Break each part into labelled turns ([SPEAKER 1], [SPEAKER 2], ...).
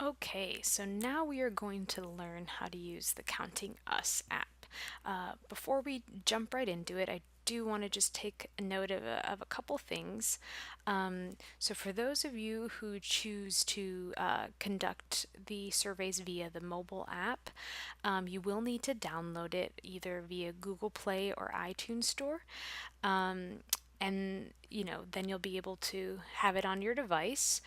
[SPEAKER 1] Okay, so now we are going to learn how to use the Counting Us app. Before we jump right into it, I do want to just take a note of a couple things. So, for those of you who choose to conduct the surveys via the mobile app, you will need to download it either via Google Play or iTunes Store. Um, and then you'll be able to have it on your device.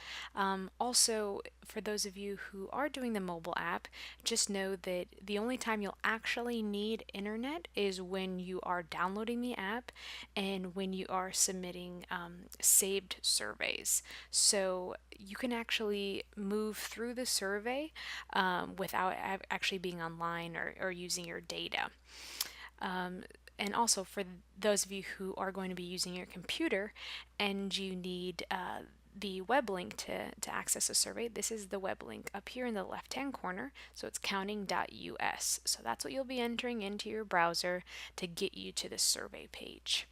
[SPEAKER 1] Also, for those of you who are doing the mobile app, just know that the only time you'll actually need internet is when you are downloading the app and when you are submitting saved surveys. So you can actually move through the survey without actually being online or using your data. Um, and also for those of you who are going to be using your computer and you need the web link to access a survey, this is the web link up here in the left hand corner. So it's counting.us. So that's what you'll be entering into your browser to get you to the survey page.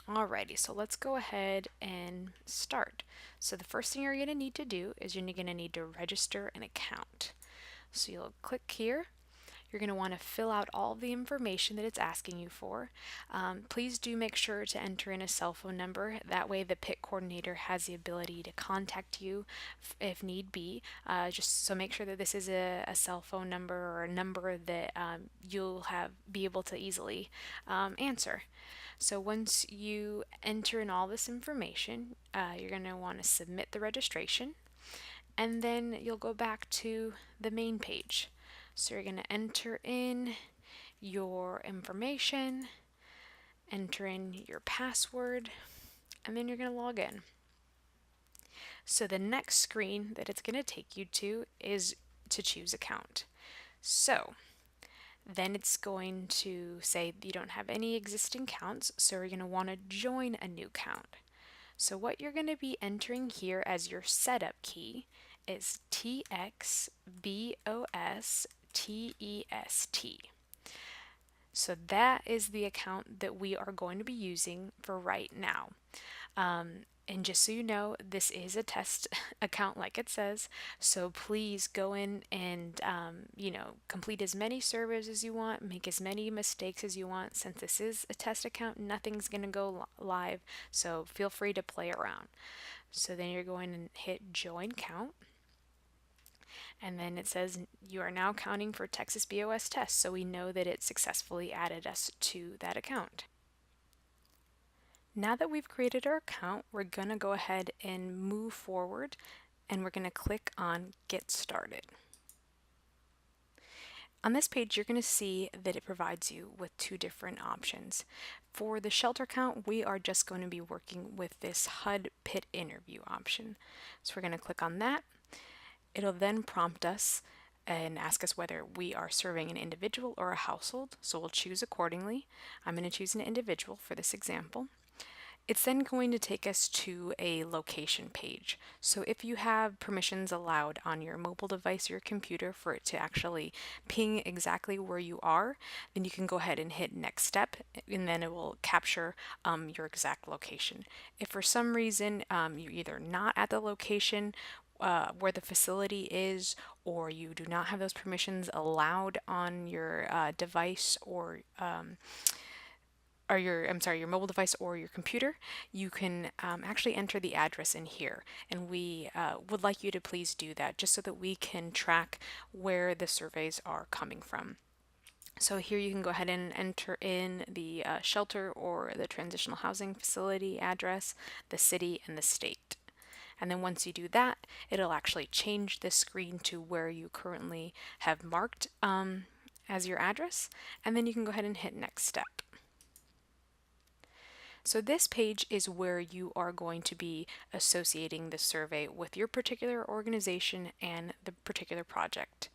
[SPEAKER 1] Alrighty, so let's go ahead and start. So the first thing you're going to need to do is you're going to need to register an account. So you'll click here. You're going to want to fill out all of the information that it's asking you for. Please do make sure to enter in a cell phone number. That way the PIT coordinator has the ability to contact you if need be. Just so make sure that this is a cell phone number or a number that you'll be able to easily answer. So once you enter in all this information, you're going to want to submit the registration, and then you'll go back to the main page. So you're going to enter in your information, enter in your password, and then you're going to log in. So the next screen that it's going to take you to is to choose account. So then it's going to say you don't have any existing counts, so you're going to want to join a new count. So what you're going to be entering here as your setup key is TXBOSTEST. So that is the account that we are going to be using for right now. And just so you know, this is a test account like it says, so please go in and complete as many surveys as you want, make as many mistakes as you want. Since this is a test account, nothing's going to go live, so feel free to play around. So then you're going to hit join count, and then it says you are now counting for Texas BOS test, so we know that it successfully added us to that account. Now that we've created our account, we're going to go ahead and move forward, and we're going to click on Get Started. On this page, you're going to see that it provides you with two different options. For the shelter count, we are just going to be working with this HUD PIT interview option. So we're going to click on that. It'll then prompt us and ask us whether we are serving an individual or a household, so we'll choose accordingly. I'm going to choose an individual for this example. It's then going to take us to a location page. So if you have permissions allowed on your mobile device or your computer for it to actually ping exactly where you are, then you can go ahead and hit next step, and then it will capture your exact location. If for some reason you're either not at the location where the facility is, or you do not have those permissions allowed on your device or your mobile device or your computer, you can actually enter the address in here. And we would like you to please do that just so that we can track where the surveys are coming from. So here you can go ahead and enter in the shelter or the transitional housing facility address, the city, and the state. And then once you do that, it'll actually change the screen to where you currently have marked as your address. And then you can go ahead and hit next step. So this page is where you are going to be associating the survey with your particular organization and the particular project.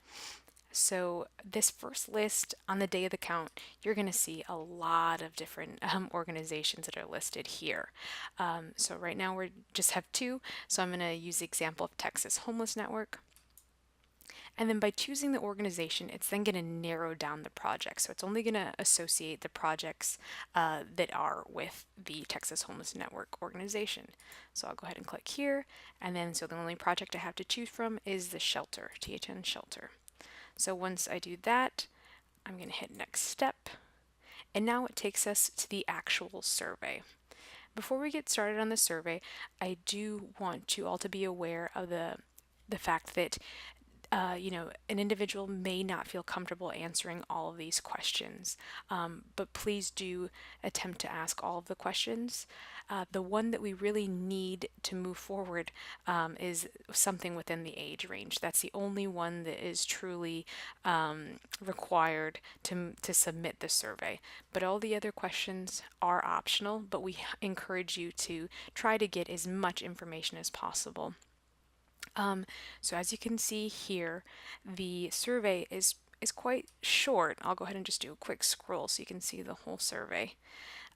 [SPEAKER 1] So this first list on the day of the count, you're going to see a lot of different organizations that are listed here. So right now we just have two, so I'm going to use the example of Texas Homeless Network. And then by choosing the organization, it's then going to narrow down the project. So it's only going to associate the projects that are with the Texas Homeless Network organization. So I'll go ahead and click here. And then, so the only project I have to choose from is the shelter, THN shelter. So once I do that, I'm going to hit next step. And now it takes us to the actual survey. Before we get started on the survey, I do want you all to be aware of the fact that an individual may not feel comfortable answering all of these questions, but please do attempt to ask all of the questions. The one that we really need to move forward is something within the age range. That's the only one that is truly required to submit the survey. But all the other questions are optional, but we encourage you to try to get as much information as possible. So as you can see here, the survey is quite short. I'll go ahead and just do a quick scroll so you can see the whole survey.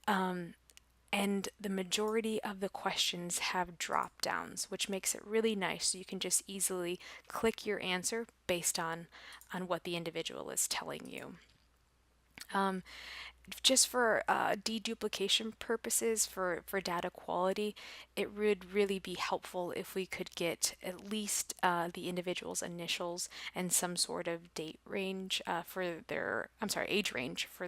[SPEAKER 1] And the majority of the questions have drop downs, which makes it really nice. So you can just easily click your answer based on what the individual is telling you. Just for deduplication purposes, for data quality, it would really be helpful if we could get at least the individual's initials and some sort of date range age range for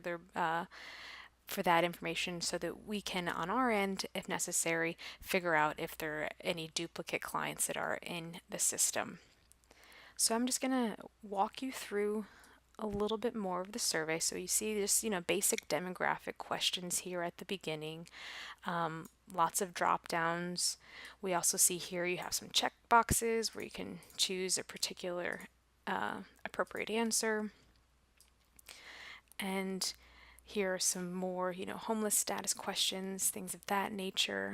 [SPEAKER 1] that information, so that we can, on our end, if necessary, figure out if there are any duplicate clients that are in the system. So I'm just going to walk you through a little bit more of the survey. So you see just, basic demographic questions here at the beginning. Lots of drop downs. We also see here you have some check boxes where you can choose a particular appropriate answer. And here are some more, homeless status questions, things of that nature.